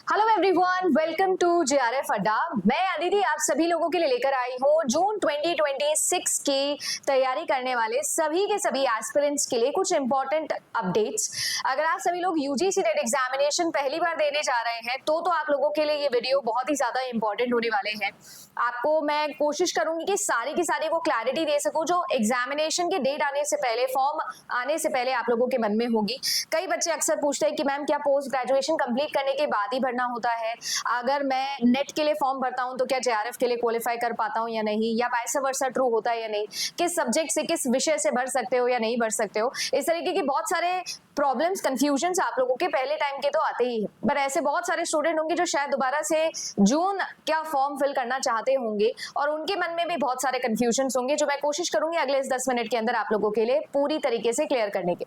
Hello everyone, welcome to JRF Adda. मैं अदिति आप सभी लोगों के लिए लेकर आई हूँ जून 2026 की तैयारी करने वाले सभी के सभी एस्पिरेंट्स के लिए कुछ इंपॉर्टेंट अपडेट्स। अगर आप सभी लोग यूजीसी नेट एग्जामिनेशन पहली बार देने जा रहे हैं तो आप लोगों के लिए ये वीडियो बहुत ही ज्यादा इंपॉर्टेंट होने वाले हैं। आपको मैं कोशिश करूंगी कि सारी की सारी वो क्लैरिटी दे सकूं जो एग्जामिनेशन के डेट आने से पहले, फॉर्म आने से पहले आप लोगों के मन में होगी। कई बच्चे अक्सर पूछते हैं कि मैम क्या पोस्ट ग्रेजुएशन कंप्लीट करने के बाद ही भरना होता है, अगर मैं नेट के लिए फॉर्म भरता हूं तो क्या जेआरएफ के लिए क्वालिफाई कर पाता हूं या नहीं, या वाइस वर्सा ट्रू होता है या नहीं, किस सब्जेक्ट से किस विषय से भर सकते हो या नहीं भर सकते हो। इस तरीके की बहुत सारे प्रॉब्लम्स, कंफ्यूजन्स आप लोगों के पहले टाइम के तो आते ही है, पर ऐसे बहुत सारे स्टूडेंट होंगे जो शायद दोबारा से जून क्या फॉर्म फिल करना चाहते होंगे और उनके मन में भी बहुत सारे कंफ्यूजन्स होंगे जो मैं कोशिश करूंगी अगले इस 10 मिनट के अंदर आप लोगों के लिए पूरी तरीके से क्लियर करने के।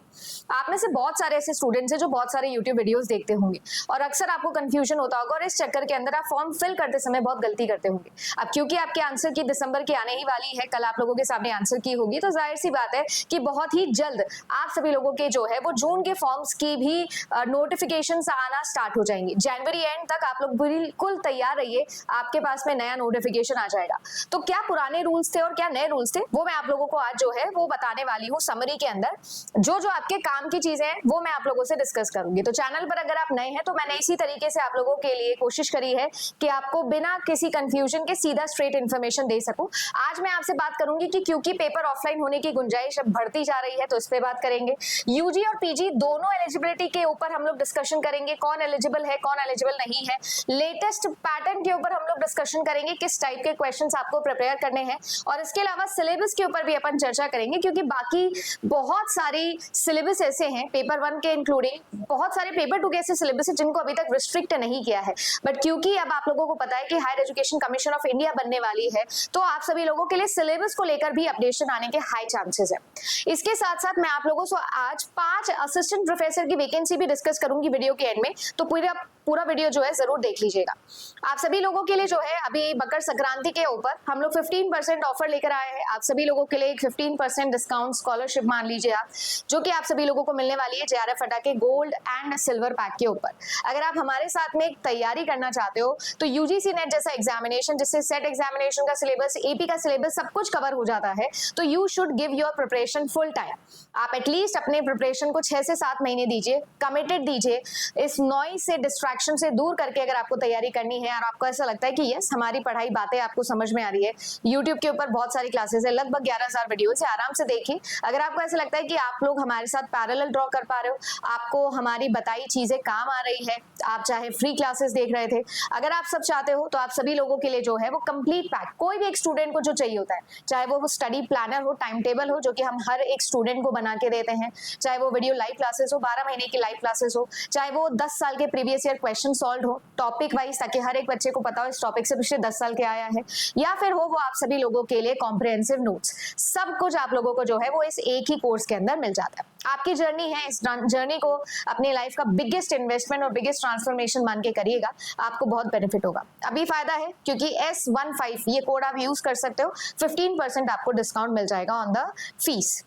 आप में से बहुत सारे ऐसे स्टूडेंट्स हैं जो बहुत सारे यूट्यूब वीडियोस देखते होंगे और अक्सर आपको कंफ्यूजन होता होगा और इस चक्कर के अंदर आप फॉर्म फिल करते समय बहुत गलती करते होंगे। अब क्योंकि आपके आंसर की दिसंबर की आने ही वाली है, कल आप लोगों के सामने आंसर की होगी, तो जाहिर सी बात है कि बहुत ही जल्द आप सभी लोगों के जो है वो जून के फॉर्म्स की भी नोटिफिकेशंस आना स्टार्ट हो जाएंगी। जनवरी एंड तक आप लोग बिल्कुल तैयार रहिए, आपके पास में नया नोटिफिकेशन आ जाएगा। तो क्या पुराने रूल्स थे और क्या नए रूल्स थे वो मैं आप लोगों को आज जो है वो बताने वाली हूँ। समरी के अंदर जो जो आपके काम की चीजें हैं वो मैं आप लोगों से डिस्कस करूंगी। तो चैनल पर अगर आप नए हैं तो मैंने इसी तरीके से आप लोगों के लिए कोशिश करी है कि आपको बिना किसी कंफ्यूजन के सीधा स्ट्रेट इन्फॉर्मेशन दे सकूं। आज मैं आपसे बात करूंगी कि क्योंकि पेपर ऑफलाइन होने की गुंजाइश अब बढ़ती जा रही है तो इस पे बात करेंगे। यूजी और पीजी दोनों एलिजिबिलिटी के ऊपर हम लोग डिस्कशन करेंगे, कौन एलिजिबल है कौन एलिजिबल नहीं है। लेटेस्ट पैटर्न के ऊपर हम लोग डिस्कशन करेंगे, किस टाइप के क्वेश्चंस आपको प्रिपेयर करने हैं, और इसके अलावा सिलेबस के ऊपर भी अपन चर्चा करेंगे क्योंकि बाकी बहुत सारी सिलेबस ऐसे हैं पेपर 1 के इंक्लूडिंग बहुत सारे पेपर 2 के ऐसे सिलेबस है जिनको अभी तक रिस्ट्रिक्ट नहीं किया है, बट क्योंकि अब आप लोगों को पता है कि higher education commission of India बनने वाली है तो आप सभी लोगों के लिए सिलेबस को लेकर भी अपडेशन आने के हाई चांसेस है। इसके साथ साथ मैं आप लोगों से आज 5 असिस्टेंट प्रोफेसर की वैकेंसी भी डिस्कस करूंगी वीडियो के एंड में, तो पूरा वीडियो जो है जरूर देख लीजिएगा। आप सभी लोगों के लिए जो है अभी मकर संक्रांति के ऊपर हम लोग 15% ऑफर लेकर आए हैं आप सभी लोगों के लिए, 15% डिस्काउंट स्कॉलरशिप मान लीजिए आप, जो कि आप सभी लोगों को मिलने वाली है जेआरएफ अड्डा के गोल्ड एंड सिल्वर पैक के ऊपर। अगर आप हमारे साथ में एक तैयारी करना चाहते हो तो यूजीसी नेट जैसा एग्जामिनेशन जिससे सेट एग्जामिनेशन का सिलेबस, एपी का सिलेबस सब कुछ कवर हो जाता है, तो you should give your preparation full time. आप एटलीस्ट अपने प्रिपरेशन को 6 से 7 महीने दीजिए, कमिटेड दीजिए, इस नॉइज से, डिस्ट्रैक्शन से दूर करके अगर आपको तैयारी करनी है और आपको ऐसा लगता है कि यस हमारी पढ़ाई बातें आपको समझ में आ रही है। यूट्यूब के ऊपर बहुत सारी क्लासेस है, लगभग 11,000 वीडियो से आराम से देखिए। अगर आपको ऐसा लगता है कि आप लोग हमारे साथ पैरेलल ड्रॉ कर पा रहे हो, आपको हमारी बताई चीजें काम आ रही है, आप चाहे फ्री क्लासेस देख रहे थे, अगर आप सब चाहते हो तो आप सभी लोगों के लिए जो है वो कंप्लीट पैक, कोई भी एक स्टूडेंट को जो चाहिए होता है, चाहे वो स्टडी प्लानर हो, टाइम टेबल हो जो कि हम हर एक स्टूडेंट को बना के देते हैं, चाहे वो वीडियो लाइव क्लासेस हो, 12 महीने की लाइव क्लासेस हो, चाहे वो 10 साल के प्रीवियस ईयर क्वेश्चन सॉल्व हो टॉपिक वाइज ताकि हर एक बच्चे को पता हो इस टॉपिक से पिछले 10 साल के आया है, या फिर हो वो आप सभी लोगों के लिए कॉम्प्रिहेंसिव नोट्स, सब कुछ आप लोगों को जो है वो इस एक ही कोर्स के अंदर मिल जाता है। आपकी जर्नी है, इस जर्नी को अपनी लाइफ का बिगेस्ट इन्वेस्टमेंट और बिगेस्ट ट्रांसफॉर्मेशन मान के करिएगा, आपको बहुत बेनिफिट होगा। अभी फायदा है क्योंकि S15 ये कोड आप यूज कर सकते हो, 15% आपको डिस्काउंट मिल जाएगा ऑन द फीस।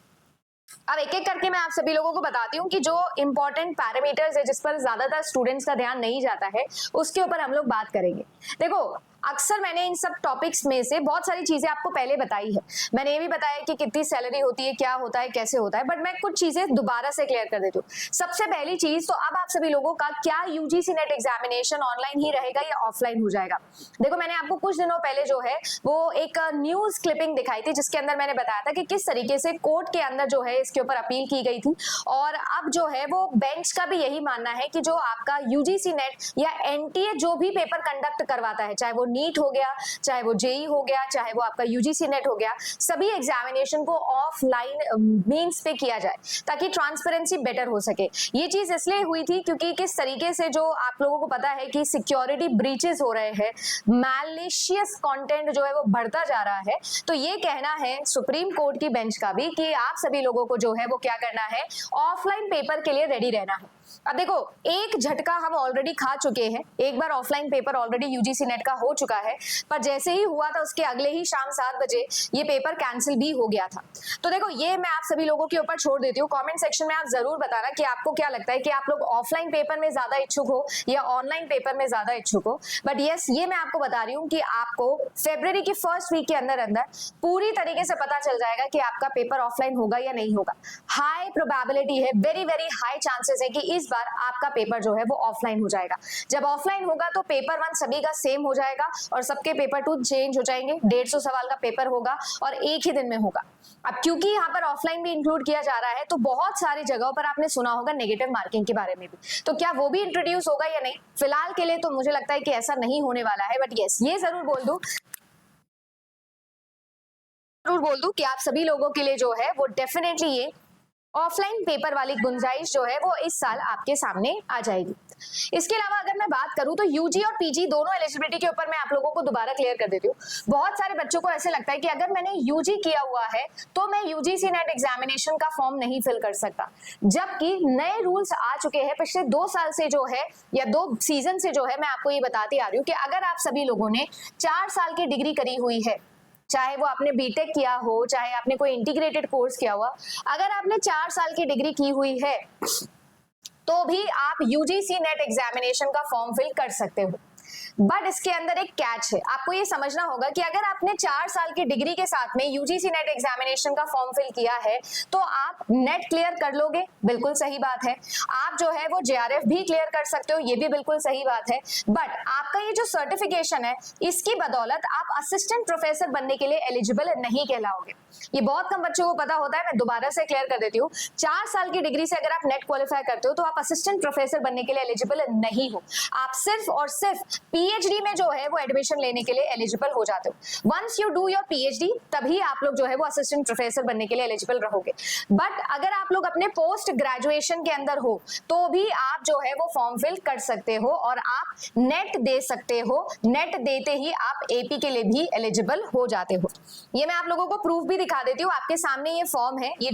अब एक एक करके मैं आप सभी लोगों को बताती हूँ कि जो इंपॉर्टेंट पैरामीटर्स है जिस पर ज्यादातर स्टूडेंट्स का ध्यान नहीं जाता है उसके ऊपर हम लोग बात करेंगे। देखो अक्सर मैंने इन सब टॉपिक्स में से बहुत सारी चीजें आपको पहले बताई है, मैंने ये भी बताया कि कितनी सैलरी होती है, क्या होता है, कैसे होता है, बट मैं कुछ चीजें दोबारा से क्लियर कर देती हूँ। सबसे पहली चीज तो अब आप सभी लोगों का क्या यूजीसी नेट एग्जामिनेशन ऑनलाइन ही रहेगा या ऑफलाइन हो जाएगा। देखो मैंने आपको कुछ दिनों पहले जो है वो एक न्यूज क्लिपिंग दिखाई थी जिसके अंदर मैंने बताया था कि किस तरीके से कोर्ट के अंदर जो है इसके ऊपर अपील की गई थी, और अब जो है वो बेंच का भी यही मानना है कि जो आपका यूजीसी नेट या एनटीए जो भी पेपर कंडक्ट करवाता है, चाहे वो नीट हो गया, चाहे वो जेई हो गया, चाहे वो आपका यूजीसी नेट हो गया, सभी एग्जामिनेशन को ऑफलाइन मींस पे किया जाए ताकि ट्रांसपेरेंसी बेटर हो सके। ये चीज इसलिए हुई थी क्योंकि किस तरीके से जो आप लोगों को पता है कि सिक्योरिटी ब्रीचेस हो रहे हैं, मैलिशियस कंटेंट जो है वो बढ़ता जा रहा है, तो ये कहना है सुप्रीम कोर्ट की बेंच का भी कि आप सभी लोगों को जो है वो क्या करना है, ऑफलाइन पेपर के लिए रेडी रहना है। अब देखो, एक झटका हम ऑलरेडी खा चुके हैं, एक बार offline paper already UGC NET का हो चुका है, पर जैसे ही हुआ था उसके अगले ही शाम 7 बजे ये पेपर कैंसिल भी हो गया था। तो देखो, ये मैं आप सभी लोगों के ऊपर छोड़ देती हूँ, कमेंट सेक्शन में आप जरूर बताना कि आपको क्या लगता है कि आप लोग ऑफलाइन पेपर में ज्यादा इच्छुक हो या ऑनलाइन पेपर में ज्यादा इच्छुक हो। बट यस, ये मैं आपको बता रही हूँ कि आपको फरवरी की फर्स्ट वीक के अंदर अंदर पूरी तरीके से पता चल जाएगा कि आपका पेपर ऑफलाइन होगा या नहीं होगा। हाई प्रोबेबिलिटी है, वेरी वेरी हाई चांसेस है कि इस बार आपका पेपर जो है वो ऑफलाइन हो जाएगा। जब ऑफलाइन होगा तो पेपर 1 सभी का सेम हो जाएगा और सबके पेपर 2 चेंज हो जाएंगे। 150 सवाल का पेपर होगा और एक ही दिन में होगा। अब क्योंकि यहाँ पर ऑफलाइन भी इंक्लूड किया जा रहा है तो बहुत सारी जगहों पर आपने सुना होगा नेगेटिव मार्किंग के बारे में भी, तो क्या वो भी इंट्रोड्यूस होगा या नहीं? फिलहाल के लिए तो मुझे लगता है कि ऐसा नहीं होने वाला है। बट यस, ये जरूर बोल दूं कि आप सभी लोगों के लिए जो है वो डेफिनेटली ये ऑफलाइन पेपर वाली गुंजाइश जो है वो इस साल आपके सामने आ जाएगी। इसके अलावा अगर मैं बात करूं तो यूजी और पीजी दोनों एलिजिबिलिटी के ऊपर मैं आप लोगों को दोबारा क्लियर कर देती हूँ। बहुत सारे बच्चों को ऐसे लगता है कि अगर मैंने यूजी किया हुआ है तो मैं यूजीसी नेट एग्जामिनेशन का फॉर्म नहीं फिल कर सकता, जबकि नए रूल्स आ चुके हैं पिछले 2 साल से जो है या 2 सीजन से जो है। मैं आपको ये बताती आ रही हूँ कि अगर आप सभी लोगों ने 4 साल की डिग्री करी हुई है, चाहे वो आपने बीटेक किया हो, चाहे आपने कोई इंटीग्रेटेड कोर्स किया हुआ, अगर आपने 4 साल की डिग्री की हुई है तो भी आप यूजीसी नेट एग्जामिनेशन का फॉर्म फिल कर सकते हो। बट इसके अंदर एक कैच है, आपको ये समझना होगा कि अगर आपने 4 साल की डिग्री के साथ में यूजीसी नेट एग्जामिनेशन का फॉर्म फिल किया है तो आप नेट क्लियर कर लोगे, बिल्कुल सही बात है। आप जो है वो जेआरएफ भी क्लियर कर सकते हो, ये भी बिल्कुल सही बात है। बट आपका ये जो सर्टिफिकेशन है इसकी बदौलत आप असिस्टेंट प्रोफेसर बनने के लिए एलिजिबल नहीं कहलाओगे। ये बहुत कम बच्चों को पता होता है, मैं दोबारा से क्लियर कर देती हूँ। 4 साल की डिग्री से अगर आप नेट क्वालिफाई करते हो तो आप असिस्टेंट प्रोफेसर बनने के लिए एलिजिबल नहीं हो। आप सिर्फ और सिर्फ पीएचडी में जो है वो एडमिशन लेने के लिए एलिजिबल हो जाते हो। Once you do your PhD तभी आप लोग जो है वो असिस्टेंट प्रोफेसर बनने के लिए एलिजिबल रहोगे। बट अगर आप लोग अपने पोस्ट ग्रेजुएशन के अंदर हो तो भी आप जो है वो फॉर्म फिल कर सकते हो और आप नेट दे सकते हो। नेट देते ही आप एपी के लिए भी एलिजिबल हो जाते हो। ये मैं आप लोगों को प्रूफ भी दिखा देती हूँ, आपके सामने ये फॉर्म है, ये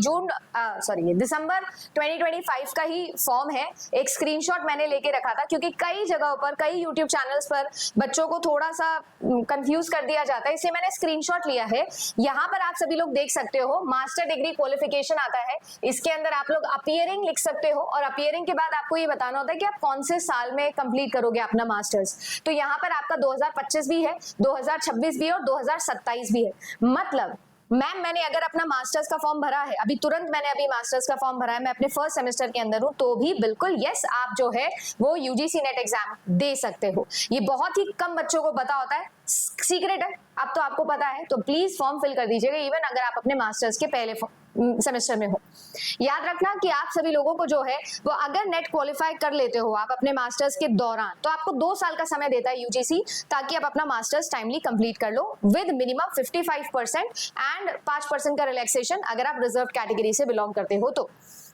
ये दिसंबर 2025 का ही फॉर्म है। एक स्क्रीनशॉट मैंने लेके रखा था क्योंकि कई जगहों पर, कई यूट्यूब चैनल्स पर बच्चों को थोड़ा सा कंफ्यूज कर दिया जाता है, इसलिए मैंने स्क्रीनशॉट लिया है। यहाँ पर आप सभी लोग देख सकते हो मास्टर डिग्री क्वालिफिकेशन आता है, इसके अंदर आप लोग अपीयरिंग लिख सकते हो और अपीयरिंग के बाद आपको ये बताना होता है कि आप कौन से साल में कंप्लीट करोगे अपना मास्टर्स। तो यहाँ पर आपका 2025 भी है, 2026 भी है और 2027 भी है। मतलब मैम मैंने अगर अपना मास्टर्स का फॉर्म भरा है, अभी तुरंत मैंने अभी मास्टर्स का फॉर्म भरा है, मैं अपने फर्स्ट सेमेस्टर के अंदर हूँ, तो भी बिल्कुल यस आप जो है वो यूजीसी नेट एग्जाम दे सकते हो। ये बहुत ही कम बच्चों को पता होता है, सीक्रेट है, अब तो आपको पता है। तो प्लीज फॉर्म फिल कर दीजिएगा इवन अगर आप अपने मास्टर्स के पहले सेमेस्टर में हो। याद रखना कि आप सभी लोगों को जो है वो अगर नेट क्वालिफाई कर लेते हो आप अपने मास्टर्स के दौरान, तो आपको 2 साल का समय देता है यूजीसी, ताकि आप अपना मास्टर्स टाइमली कंप्लीट कर लो विद मिनिमम 55% एंड 5% का रिलैक्सेशन अगर आप रिजर्व कैटेगरी से बिलोंग करते हो तो।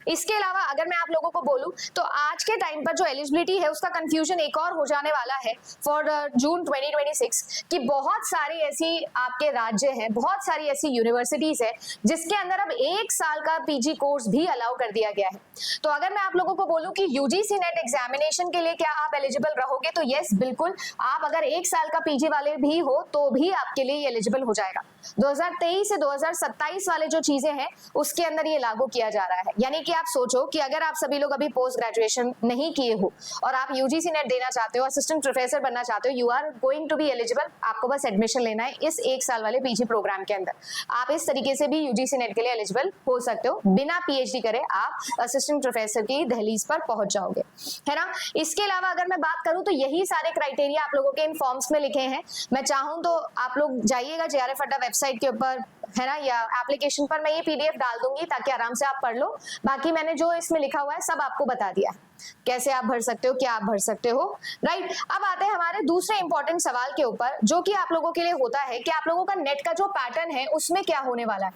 इसके अलावा अगर मैं आप लोगों को बोलूं तो आज के टाइम पर जो एलिजिबिलिटी है उसका कंफ्यूजन एक और हो जाने वाला है फॉर जून 2026 कि बहुत सारी ऐसी आपके राज्य हैं, बहुत सारी ऐसी यूनिवर्सिटीज है जिसके अंदर अब 1 साल का पीजी कोर्स भी अलाउ कर दिया गया है। तो अगर मैं आप लोगों को बोलूं कि यूजीसी नेट एग्जामिनेशन के लिए क्या आप एलिजिबल रहोगे, तो यस बिल्कुल, आप अगर 1 साल का पीजी वाले भी हो तो भी आपके लिए एलिजिबल हो जाएगा। 2023 से 2027 वाले जो चीजें हैं उसके अंदर ये लागू किया जा रहा है। यानी कि आप सोचो कि अगर आप सभी लोग अभी पोस्ट ग्रेजुएशन नहीं किए हो और आप यूजीसी नेट देना चाहते हो, असिस्टेंट प्रोफेसर बनना चाहते हो, you are going to be eligible. आपको बस एडमिशन लेना है इस 1 साल वाले पीजी प्रोग्राम के अंदर। आप इस तरीके से भी यूजीसी नेट के लिए एलिजिबल हो सकते हो, बिना पीएचडी करे आप असिस्टेंट प्रोफेसर की दहलीज पर पहुंच जाओगे, है ना। इसके अलावा अगर मैं बात करूं तो यही सारे क्राइटेरिया आप लोगों के इन फॉर्म्स में लिखे हैं। मैं चाहूं तो आप लोग जाइएगा जेआरएफ अड्डा वेबसाइट के ऊपर, है ना, या एप्लीकेशन पर मैं ये पीडीएफ डाल दूंगी ताकि आराम से आप पढ़ लो। बाकी मैंने जो इसमें लिखा हुआ है सब आपको बता दिया, कैसे आप भर सकते हो, क्या आप भर सकते हो, राइट। अब आते हैं हमारे दूसरे इंपॉर्टेंट सवाल के ऊपर, जो कि आप लोगों के लिए होता है कि आप लोगों का नेट का जो पैटर्न है उसमें क्या होने वाला है।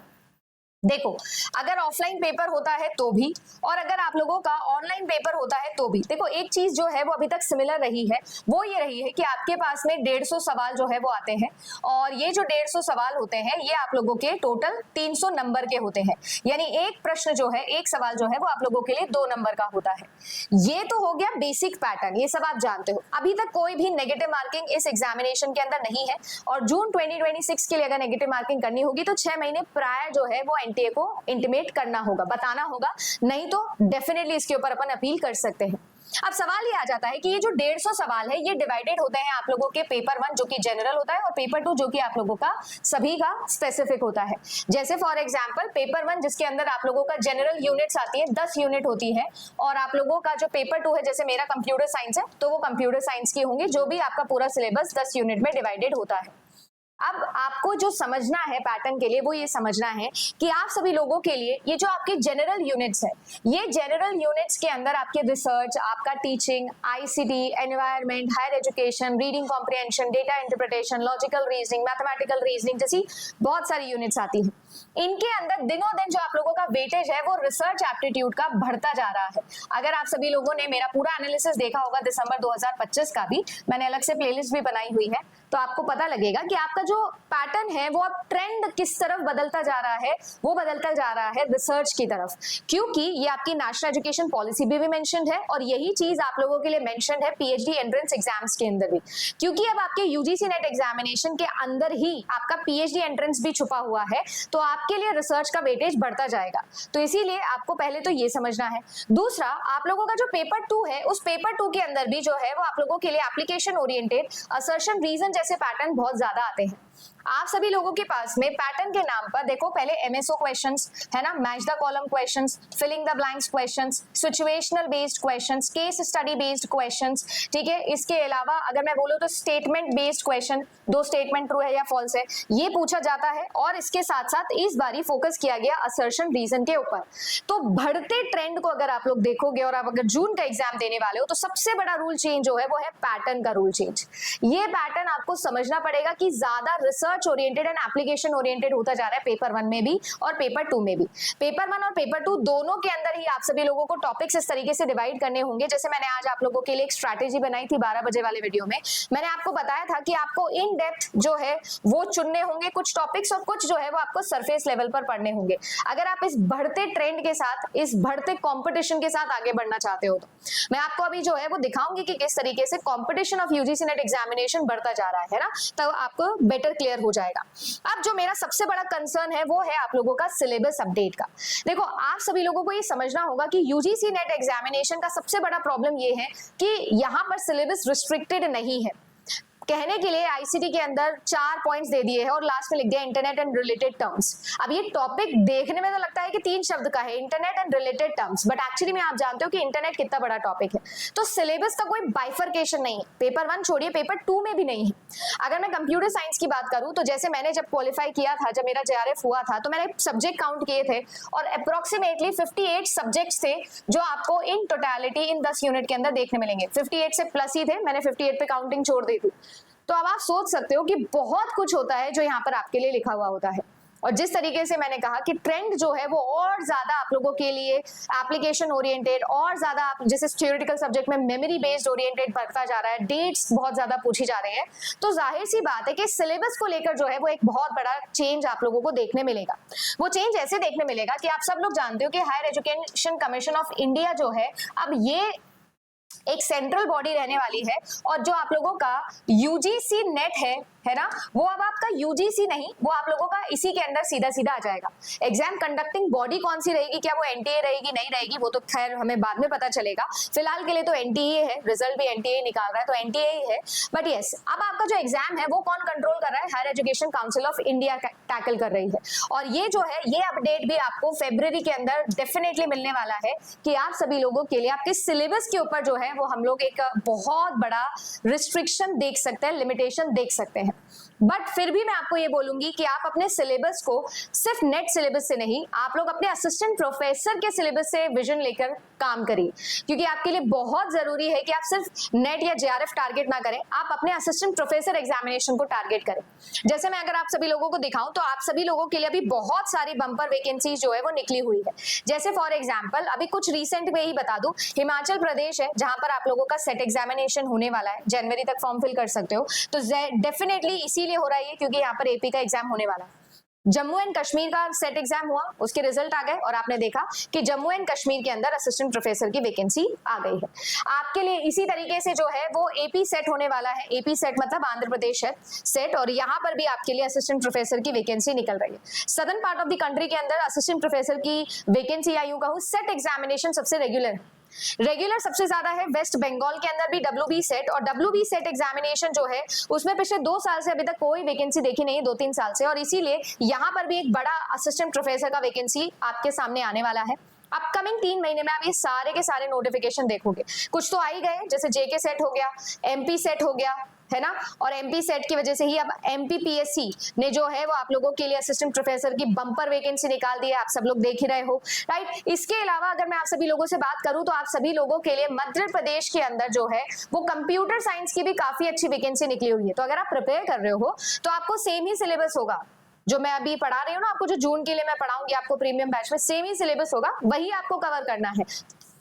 देखो, अगर ऑफलाइन पेपर होता है तो भी, और अगर आप लोगों का ऑनलाइन पेपर होता है तो भी, देखो एक चीज जो है वो अभी तक सिमिलर रही है, वो ये रही है कि आपके पास में 150 सवाल जो है वो आते हैं, और ये जो 150 सवाल होते हैं ये आप लोगों के टोटल 300 नंबर के होते हैं। यानी एक प्रश्न जो है, एक सवाल जो है वो आप लोगों के लिए 2 नंबर का होता है। ये तो हो गया बेसिक पैटर्न, ये सब आप जानते हो। अभी तक कोई भी नेगेटिव मार्किंग इस एग्जामिनेशन के अंदर नहीं है, और जून 2026 के लिए अगर नेगेटिव मार्किंग करनी होगी तो 6 महीने प्रायर जो है वो एनटीए को इंटीमेट करना होगा, बताना होगा, नहीं तो डेफिनेटली इसके ऊपर अपन अपील कर सकते हैं। अब सवाल ये आ जाता है कि ये जो 150 सवाल है ये डिवाइडेड होते हैं आप लोगों के पेपर 1 जो कि जनरल होता है, और पेपर 2 जो कि आप लोगों का सभी का स्पेसिफिक होता है। जैसे फॉर एग्जांपल पेपर 1 जिसके अंदर आप लोगों का जनरल यूनिट्स आती है, 10 यूनिट होती है, और आप लोगों का जो पेपर 2 है, जैसे मेरा कंप्यूटर साइंस है तो वो कंप्यूटर साइंस की होंगी, जो भी आपका पूरा सिलेबस 10 यूनिट में डिवाइडेड होता है। अब आपको जो समझना है पैटर्न के लिए वो ये समझना है कि आप सभी लोगों के लिए ये जो आपके जनरल यूनिट्स है, ये जनरल यूनिट्स के अंदर आपके रिसर्च, आपका teaching, ICT, environment, higher education, reading comprehension, data interpretation, logical reasoning, mathematical reasoning जैसी बहुत सारी यूनिट्स आती हैं। इनके अंदर दिनों दिन जो आप लोगों का वेटेज है वो रिसर्च एप्टीट्यूड का बढ़ता जा रहा है। अगर आप सभी लोगों ने मेरा पूरा एनालिसिस देखा होगा दिसंबर 2025 का भी, मैंने अलग से प्लेलिस्ट भी बनाई हुई है, तो आपको पता लगेगा कि आपका जो पैटर्न है वो अब ट्रेंड किस तरफ बदलता जा रहा है, वो बदलता जा रहा है रिसर्च की तरफ, क्योंकि ये आपकी नेशनल एजुकेशन पॉलिसी भी मेंशन्ड है, और यही चीज आप लोगों के लिए मेंशन्ड है पीएचडी एंट्रेंस एग्जाम्स के अंदर भी, क्योंकि अब आपके यूजीसी नेट एग्जामिनेशन के अंदर ही आपका पीएचडी एंट्रेंस भी छुपा हुआ है, तो आपके लिए रिसर्च का वेटेज बढ़ता जाएगा। तो इसीलिए आपको पहले तो ये समझना है। दूसरा, आप लोगों का जो पेपर 2 है, उस पेपर 2 के अंदर भी जो है वो आप लोगों के लिए एप्लीकेशन ओरिएंटेड, असर्शन, रीजन जैसे पैटर्न बहुत ज्यादा आते हैं। आप सभी लोगों के पास में पैटर्न के नाम पर देखो, पहले एमएसओ क्वेश्चंस है ना, match the column questions, filling the blanks questions, situational based questions, case study based questions, ठीक है। इसके अलावा अगर मैं बोलूं तो statement based question, 2 statement true है या फॉल्स है, ये पूछा जाता है, और इसके साथ साथ इस बारी फोकस किया गया असर्शन रीजन के ऊपर। तो बढ़ते ट्रेंड को अगर आप लोग देखोगे और आप अगर जून का एग्जाम देने वाले हो, तो सबसे बड़ा रूल चेंज जो है वो है पैटर्न का रूल चेंज। ये पैटर्न आपको समझना पड़ेगा कि ज्यादा research oriented and application oriented होता जा रहा है पेपर 1 में भी और पेपर 2 में भी। पेपर 1 और पेपर 2 दोनों के अंदर ही आप सभी लोगों को टॉपिक्स इस तरीके से डिवाइड करने होंगे। जैसे मैंने आज आप लोगों के लिए एक स्ट्रैटेजी बनाई थी 12 बजे वाले वीडियो में, मैंने आपको बताया था कि आपको इन डेप्थ जो है वो चुनने होंगे कुछ टॉपिक्स, और कुछ जो है वो आपको सरफेस लेवल पर पढ़ने होंगे। अगर आप इस बढ़ते ट्रेंड के साथ, इस बढ़ते कंपटीशन के साथ आगे बढ़ना चाहते हो, तो मैं आपको अभी जो है वो दिखाऊंगी कि किस तरीके से competition of UGC net examination बढ़ता जा रहा है ना, तो आपको बेटर क्लियर हो जाएगा। अब जो मेरा सबसे बड़ा कंसर्न है वो है आप लोगों का सिलेबस अपडेट का। देखो, आप सभी लोगों को ये समझना होगा कि यूजीसी नेट एग्जामिनेशन का सबसे बड़ा प्रॉब्लम ये है कि यहाँ पर सिलेबस रिस्ट्रिक्टेड नहीं है। कहने के लिए आईसीटी के अंदर 4 पॉइंट्स दे दिए हैं और लास्ट में लिख दिया इंटरनेट एंड रिलेटेड टर्म्स। अब ये टॉपिक देखने में तो लगता है कि 3 शब्द का है, internet and related terms, but actually में आप जानते हो कि इंटरनेट कितना बड़ा टॉपिक है। तो सिलेबस का कोई बाइफर्केशन नहीं है, पेपर 1 छोड़िए पेपर 2 में भी नहीं है। अगर मैं कंप्यूटर साइंस की बात करूं तो जैसे मैंने जब क्वालिफाई किया था, जब मेरा जेआरएफ हुआ था, तो मैंने सब्जेक्ट काउंट किए थे और अप्रोक्सीमेटली 58 सब्जेक्ट्स थे जो आपको इन टोटलिटी इन 10 यूनिट के अंदर देखने मिलेंगे। 58 से प्लस ही थे, मैंने 58 पे काउंटिंग छोड़ दी थी। तो अब आप सोच सकते हो कि बहुत कुछ होता है जो यहाँ पर आपके लिए लिखा हुआ होता है। और जिस तरीके से मैंने कहा कि ट्रेंड जो है वो और ज्यादा आप लोगों के लिए एप्लीकेशन ओरिएंटेड, और ज्यादा आप जैसे थ्योरेटिकल सब्जेक्ट में मेमोरी बेस्ड ओरिएंटेड बढ़ता जा रहा है, डेट्स बहुत ज्यादा पूछी जा रही है, तो जाहिर सी बात है कि सिलेबस को लेकर जो है वो एक बहुत बड़ा चेंज आप लोगों को देखने मिलेगा। वो चेंज ऐसे देखने मिलेगा कि आप सब लोग जानते हो कि higher education commission of India जो है, अब ये एक सेंट्रल बॉडी रहने वाली है, और जो आप लोगों का यूजीसी नेट है ना, वो अब आपका यूजीसी नहीं, वो आप लोगों का इसी के अंदर सीधा सीधा आ जाएगा। एग्जाम कंडक्टिंग बॉडी कौन सी रहेगी, क्या वो एनटीए रहेगी नहीं रहेगी, वो तो खैर हमें बाद में पता चलेगा। फिलहाल के लिए तो एनटीए है, रिजल्ट भी एनटीए निकाल रहा है, तो एनटीए ही है। बट यस, अब आपका जो एग्जाम है वो कौन कंट्रोल कर रहा है, higher education council of India tackle कर रही है। और ये जो है ये अपडेट भी आपको फरवरी के अंदर डेफिनेटली मिलने वाला है कि आप सभी लोगों के लिए आपके सिलेबस के ऊपर जो है वो हम लोग एक बहुत बड़ा रिस्ट्रिक्शन देख सकते हैं, लिमिटेशन देख सकते हैं। बट फिर भी मैं आपको ये बोलूंगी कि आप अपने सिलेबस को सिर्फ नेट सिलेबस से नहीं, आप लोग अपने असिस्टेंट प्रोफेसर के सिलेबस से विजन लेकर काम करिए, क्योंकि आपके लिए बहुत जरूरी है कि आप सिर्फ नेट या जेआरएफ टारगेट ना करें, आप अपने असिस्टेंट प्रोफेसर एग्जामिनेशन को टारगेट करें। जैसे मैं अगर आप सभी लोगों को दिखाऊं तो आप सभी लोगों के लिए अभी बहुत सारी बम्पर वैकेंसीज जो है वो निकली हुई है। जैसे फॉर एग्जांपल अभी कुछ रिसेंट में ही बता दूं, हिमाचल प्रदेश है जहां पर आप लोगों का सेट एग्जामिनेशन होने वाला है, जनवरी तक फॉर्म फिल कर सकते हो, तो डेफिनेटली इसीलिए हो रहा है क्योंकि यहाँ पर एपी का एग्जाम होने वाला है। जम्मू एंड कश्मीर का सेट एग्जाम हुआ, उसके रिजल्ट आ गए और आपने देखा कि जम्मू एंड कश्मीर के अंदर असिस्टेंट प्रोफेसर की वैकेंसी आ गई है। आपके लिए इसी तरीके से जो है वो एपी सेट होने वाला है, एपी सेट मतलब आंध्र प्रदेश है सेट, और यहाँ पर भी आपके लिए असिस्टेंट प्रोफेसर की वैकेंसी निकल रही है। Southern part of the country के अंदर असिस्टेंट प्रोफेसर की वैकेंसी आई कहूँ, सेट एग्जामिनेशन सबसे रेगुलर सबसे ज्यादा है। वेस्ट बंगाल के अंदर भी डब्ल्यूबी सेट, और डब्ल्यूबी सेट एग्जामिनेशन जो है उसमें पिछले 2 साल से अभी तक कोई वैकेंसी देखी नहीं है, 2-3 साल से, और इसीलिए यहाँ पर भी एक बड़ा असिस्टेंट प्रोफेसर का वैकेंसी आपके सामने आने वाला है। अपकमिंग 3 महीने में आप ये सारे के सारे नोटिफिकेशन देखोगे, कुछ तो आ ही गए, जैसे जेके सेट हो गया, एमपी सेट हो गया है ना, और एमपी सेट की वजह से ही अब एमपीपीएससी ने जो है वो आप लोगों के लिए असिस्टेंट प्रोफेसर की बम्पर वैकेंसी निकाल दी है, आप सब लोग देख ही रहे हो, राइट। इसके अलावा अगर मैं आप सभी लोगों से बात करूं तो आप सभी लोगों के लिए मध्य प्रदेश के अंदर जो है वो कंप्यूटर साइंस की भी काफी अच्छी वैकेंसी निकली हुई है। तो अगर आप प्रिपेयर कर रहे हो तो आपको सेम ही सिलेबस होगा जो मैं अभी पढ़ा रही हूँ ना आपको, जो जून के लिए मैं पढ़ाऊंगी आपको प्रीमियम बैच में, सेम ही सिलेबस होगा, वही आपको कवर करना है,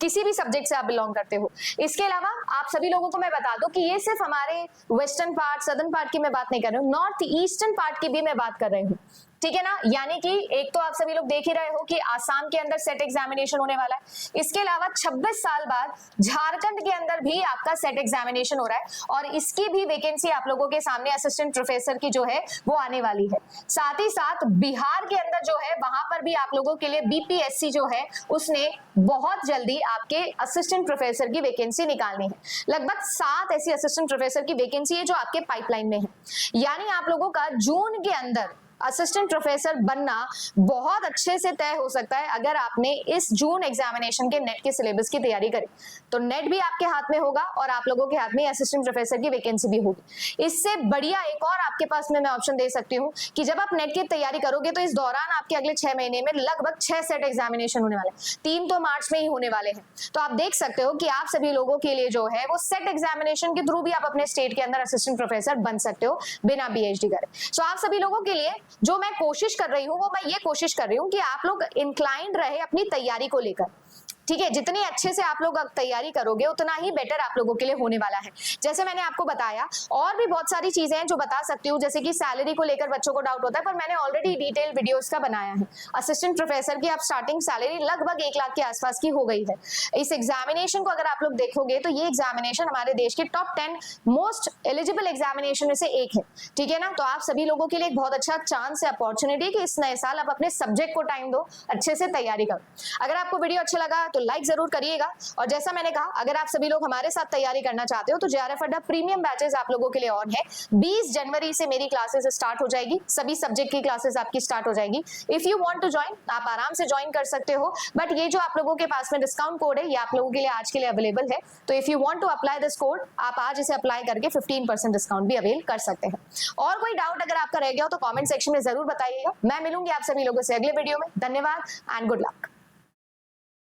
किसी भी सब्जेक्ट से आप बिलोंग करते हो। इसके अलावा आप सभी लोगों को मैं बता दूं कि ये सिर्फ हमारे वेस्टर्न पार्ट, सदर्न पार्ट की मैं बात नहीं कर रही हूँ, नॉर्थ ईस्टर्न पार्ट की भी मैं बात कर रही हूँ, ठीक है ना। यानी कि एक तो आप सभी लोग देख ही रहे हो कि आसाम के अंदर सेट एग्जामिनेशन होने वाला है, इसके अलावा 26 साल बाद झारखंड के अंदर भी आपका सेट एग्जामिनेशन हो रहा है, और इसकी भी वैकेंसी आप लोगों के सामने असिस्टेंट प्रोफेसर की जो है वो आने वाली है। साथ ही साथ बिहार के अंदर जो है वहां पर भी आप लोगों के लिए बीपीएससी जो है उसने बहुत जल्दी आपके असिस्टेंट प्रोफेसर की वैकेंसी निकालनी है। लगभग 7 ऐसी असिस्टेंट प्रोफेसर की वैकेंसी है जो आपके पाइपलाइन में है, यानी आप लोगों का जून के अंदर असिस्टेंट प्रोफेसर बनना बहुत अच्छे से तय हो सकता है अगर आपने इस जून एग्जामिनेशन के नेट के सिलेबस की तैयारी करी, तो नेट भी आपके हाथ में होगा और आप लोगों के हाथ में असिस्टेंट प्रोफेसर की वैकेंसी भी होगी। इससे बढ़िया एक और आपके पास में मैं ऑप्शन दे सकती हूँ कि जब आप नेट की तैयारी करोगे तो इस दौरान आपके अगले 6 महीने में लगभग 6 सेट एग्जामिनेशन होने वाले, 3 तो मार्च में ही होने वाले हैं। तो आप देख सकते हो कि आप सभी लोगों के लिए जो है वो सेट एग्जामिनेशन के थ्रू भी आप अपने स्टेट के अंदर असिस्टेंट प्रोफेसर बन सकते हो बिना पीएचडी करे। सो आप सभी लोगों के लिए जो मैं कोशिश कर रही हूँ वो मैं ये कोशिश कर रही हूँ कि आप लोग इंक्लाइंड रहे अपनी तैयारी को लेकर, ठीक है। जितनी अच्छे से आप लोग तैयारी करोगे उतना ही बेटर आप लोगों के लिए होने वाला है। जैसे मैंने आपको बताया और भी बहुत सारी चीजें हैं जो बता सकती हूँ, जैसे कि सैलरी को लेकर बच्चों को डाउट होता है, पर मैंने ऑलरेडी डिटेल वीडियोस का बनाया है। असिस्टेंट प्रोफेसर की आप स्टार्टिंग सैलरी लगभग 1 लाख के आसपास की हो गई है। इस एग्जामिनेशन को अगर आप लोग देखोगे तो ये एग्जामिनेशन हमारे देश के टॉप 10 मोस्ट एलिजिबल एग्जामिनेशन में से एक है, ठीक है ना। तो आप सभी लोगों के लिए एक बहुत अच्छा चांस है, अपॉर्चुनिटी कि इस नए साल आप अपने सब्जेक्ट को टाइम दो, अच्छे से तैयारी करो। अगर आपको वीडियो अच्छा लगा तो लाइक जरूर करिएगा, और जैसा मैंने कहा अगर आप सभी लोग हमारे साथ तैयारी करना चाहते हो तो जेआरएफ अड्डा प्रीमियम बैचेस आप लोगों के लिए ऑन है। 20 जनवरी से मेरी क्लासेस स्टार्ट हो जाएगी, सभी सब्जेक्ट की क्लासेस आपकी स्टार्ट हो जाएगी। If you want to join आप आराम से ज्वाइन कर सकते हो, बट ये जो आप लोगों के पास में डिस्काउंट कोड है ये आप लोगों के लिए आज के लिए अवेलेबल है। तो if you want to apply this code आप आज इसे अप्लाई करके 15% डिस्काउंट भी अवेल कर सकते हैं। और कोई डाउट अगर आपका रह गया हो तो कमेंट सेक्शन में जरूर बताइएगा। मैं मिलूंगी आप सभी लोगों से अगले वीडियो में। धन्यवाद एंड गुड लक।